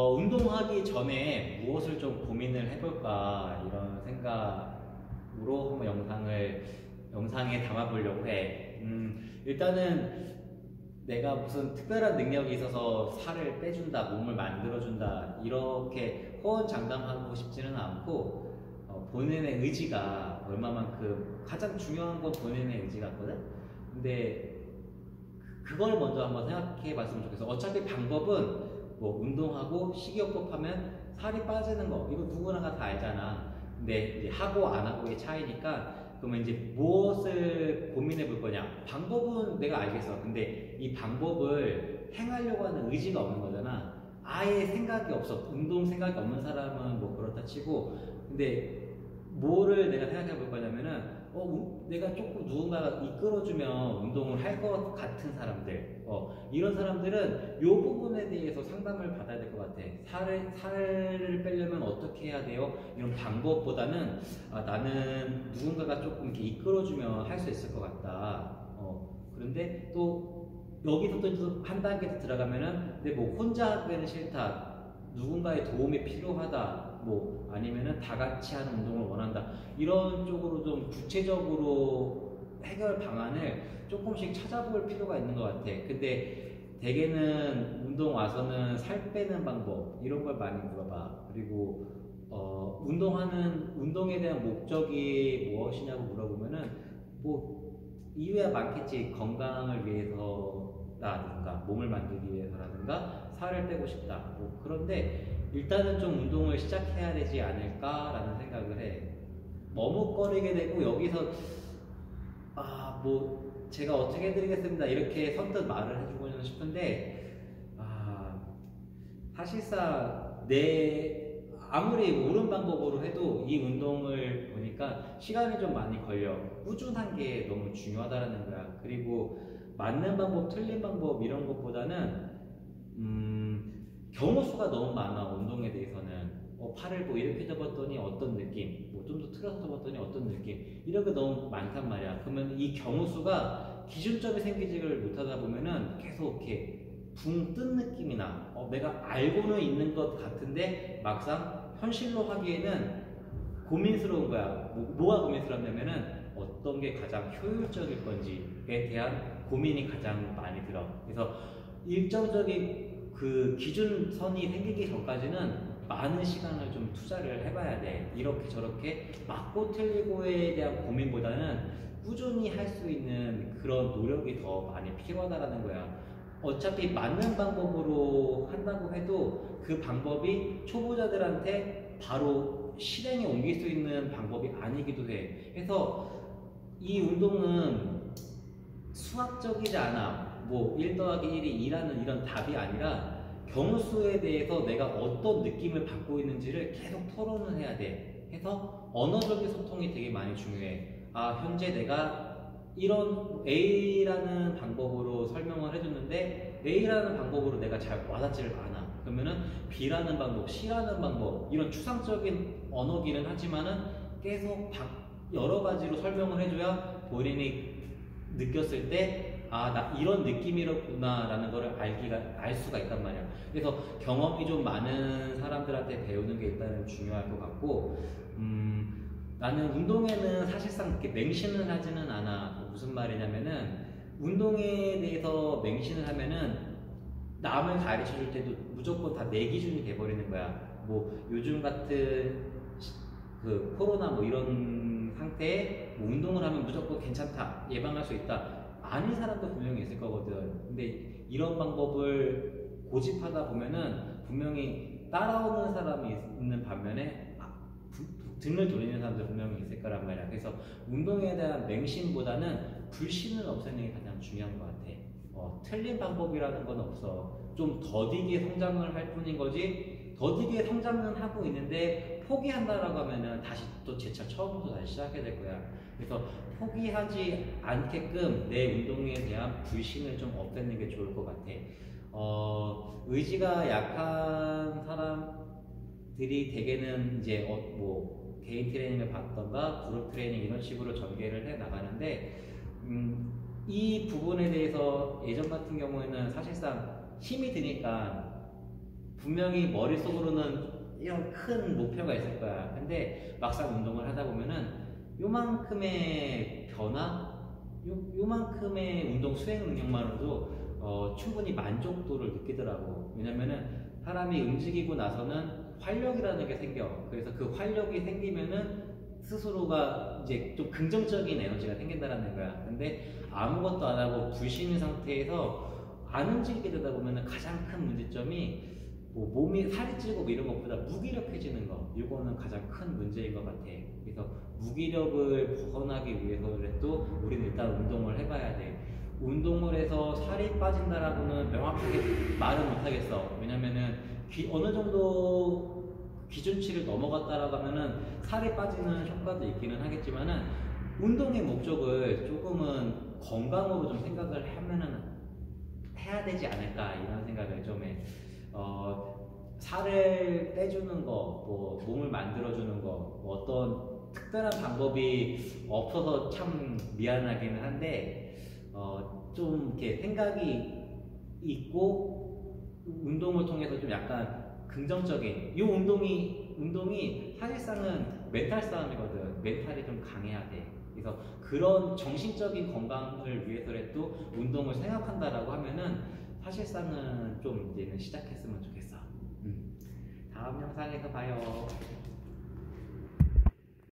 운동하기 전에 무엇을 좀 고민을 해볼까 이런 생각으로 한번 영상에 담아보려고 해. 일단은 내가 무슨 특별한 능력이 있어서 살을 빼준다, 몸을 만들어준다 이렇게 호언장담하고 싶지는 않고 본인의 의지가 얼마만큼 가장 중요한 건 본인의 의지 같거든. 근데 그걸 먼저 한번 생각해 봤으면 좋겠어. 어차피 방법은 뭐 운동하고 식이요법하면 살이 빠지는 거 이거 누구나 다 알잖아. 근데 이제 하고 안 하고의 차이니까 그러면 이제 무엇을 고민해 볼 거냐. 방법은 내가 알겠어. 근데 이 방법을 행하려고 하는 의지가 없는 거잖아. 아예 생각이 없어. 운동 생각이 없는 사람은 뭐 그렇다 치고, 근데 뭐를 내가 생각해 볼 거냐면은 내가 조금 누군가가 이끌어주면 운동을 할 것 같은 사람들, 이런 사람들은 이 부분에 대해서 상담을 받아야 될 것 같아. 살을 빼려면 어떻게 해야 돼요? 이런 방법보다는 나는 누군가가 조금 이렇게 이끌어주면 할 수 있을 것 같다. 그런데 또 여기서 또 한 단계 더 들어가면은 근데 뭐 혼자 하기는 싫다. 누군가의 도움이 필요하다. 뭐 아니면은 다 같이 하는 운동을 원한다. 이런 쪽으로 좀 구체적으로 해결 방안을 조금씩 찾아볼 필요가 있는 것 같아. 근데 대개는 운동 와서는 살 빼는 방법 이런 걸 많이 물어봐. 그리고 운동에 대한 목적이 무엇이냐고 물어보면은 뭐 이유야 많겠지. 건강을 위해서라든가 몸을 만들기 위해서라든가 살을 빼고 싶다. 뭐 그런데 일단은 좀 운동을 시작해야 되지 않을까라는 생각을 해. 머뭇거리게 되고 여기서 뭐 제가 어떻게 해드리겠습니다 이렇게 선뜻 말을 해주고는 싶은데 사실상 아무리 옳은 방법으로 해도 이 운동을 보니까 시간이 좀 많이 걸려. 꾸준한 게 너무 중요하다라는 거야. 그리고 맞는 방법, 틀린 방법 이런 것보다는 경우 수가 너무 많아. 운동에 대해서는 팔을 뭐 이렇게 접었더니 어떤 느낌, 뭐 좀 더 틀어서 접었더니 어떤 느낌, 이런 게 너무 많단 말이야. 그러면 이 경우 수가 기준점이 생기지를 못하다 보면은 계속 이렇게 붕 뜬 느낌이 나. 내가 알고는 있는 것 같은데 막상 현실로 하기에는 고민스러운 거야. 뭐가 고민스럽냐면은 어떤 게 가장 효율적일 건지에 대한 고민이 가장 많이 들어. 그래서 일정적인 그 기준선이 생기기 전까지는 많은 시간을 좀 투자를 해봐야 돼. 이렇게 저렇게 맞고 틀리고에 대한 고민보다는 꾸준히 할 수 있는 그런 노력이 더 많이 필요하다라는 거야. 어차피 맞는 방법으로 한다고 해도 그 방법이 초보자들한테 바로 실행에 옮길 수 있는 방법이 아니기도 해. 그래서 이 운동은 수학적이지 않아. 뭐 1 더하기 1이 2라는 이런 답이 아니라 경우 수에 대해서 내가 어떤 느낌을 받고 있는지를 계속 토론을 해야 돼. 해서 언어적인 소통이 되게 많이 중요해. 현재 내가 이런 A라는 방법으로 설명을 해줬는데 A라는 방법으로 내가 잘 와닿지를 않아. 그러면은 B라는 방법, C라는 방법 이런 추상적인 언어기는 하지만은 계속 여러 가지로 설명을 해줘야 본인이 느꼈을 때 나 이런 느낌이었구나 라는 거를 알 수가 있단 말이야. 그래서 경험이 좀 많은 사람들한테 배우는 게 일단은 중요할 것 같고, 나는 운동에는 사실상 그렇게 맹신을 하지는 않아. 무슨 말이냐면은 운동에 대해서 맹신을 하면은 남을 가르쳐 줄 때도 무조건 다 내 기준이 돼버리는 거야. 뭐 요즘 같은 그 코로나 뭐 이런 상태에 뭐 운동을 하면 무조건 괜찮다, 예방할 수 있다, 아닌 사람도 분명히 있을 거거든. 근데 이런 방법을 고집하다 보면은 분명히 따라오는 사람이 있는 반면에 등을 돌리는 사람도 분명히 있을 거란 말이야. 그래서 운동에 대한 맹신보다는 불신을 없애는 게 가장 중요한 것 같아. 틀린 방법이라는 건 없어. 좀 더디게 성장을 할 뿐인 거지. 더디게 성장은 하고 있는데 포기한다라고 하면은 다시 또 재차 처음부터 다시 시작해야 될 거야. 그래서 포기하지 않게끔 내 운동에 대한 불신을 좀 없애는 게 좋을 것 같아. 의지가 약한 사람들이 대개는 이제 뭐 개인 트레이닝을 받던가 그룹 트레이닝 이런 식으로 전개를 해 나가는데 이 부분에 대해서 예전 같은 경우에는 사실상 힘이 드니까 분명히 머릿속으로는 이런 큰 목표가 있을 거야. 근데 막상 운동을 하다 보면은 요만큼의 변화, 요만큼의 운동 수행 능력만으로도 충분히 만족도를 느끼더라고. 왜냐면은 사람이 움직이고 나서는 활력이라는 게 생겨. 그래서 그 활력이 생기면은 스스로가 이제 좀 긍정적인 에너지가 생긴다라는 거야. 근데 아무것도 안 하고 불쉬는 상태에서 안 움직이게 되다 보면은 가장 큰 문제점이 뭐 몸이 살이 찌고 뭐 이런 것보다 무기력해지는 거, 이거는 가장 큰 문제인 것 같아. 그래서 무기력을 벗어나기 위해서라도 우리는 일단 운동을 해봐야 돼. 운동을 해서 살이 빠진다라고는 명확하게 말은 못하겠어. 왜냐면은 어느 정도 기준치를 넘어갔다라고 하면은 살이 빠지는 효과도 있기는 하겠지만은 운동의 목적을 조금은 건강으로 좀 생각을 하면은 해야 되지 않을까 이런 생각을 좀 해. 살을 빼주는 거, 뭐 몸을 만들어주는 거, 뭐 어떤 특별한 방법이 없어서 참 미안하기는 한데 좀 이렇게 생각이 있고 운동을 통해서 좀 약간 긍정적인 이 운동이 사실상은 멘탈 싸움이거든. 멘탈이 좀 강해야 돼. 그래서 그런 정신적인 건강을 위해서라도 운동을 생각한다라고 하면은 사실상은 좀 이제는 시작했으면 좋겠어. 다음 영상에서 봐요.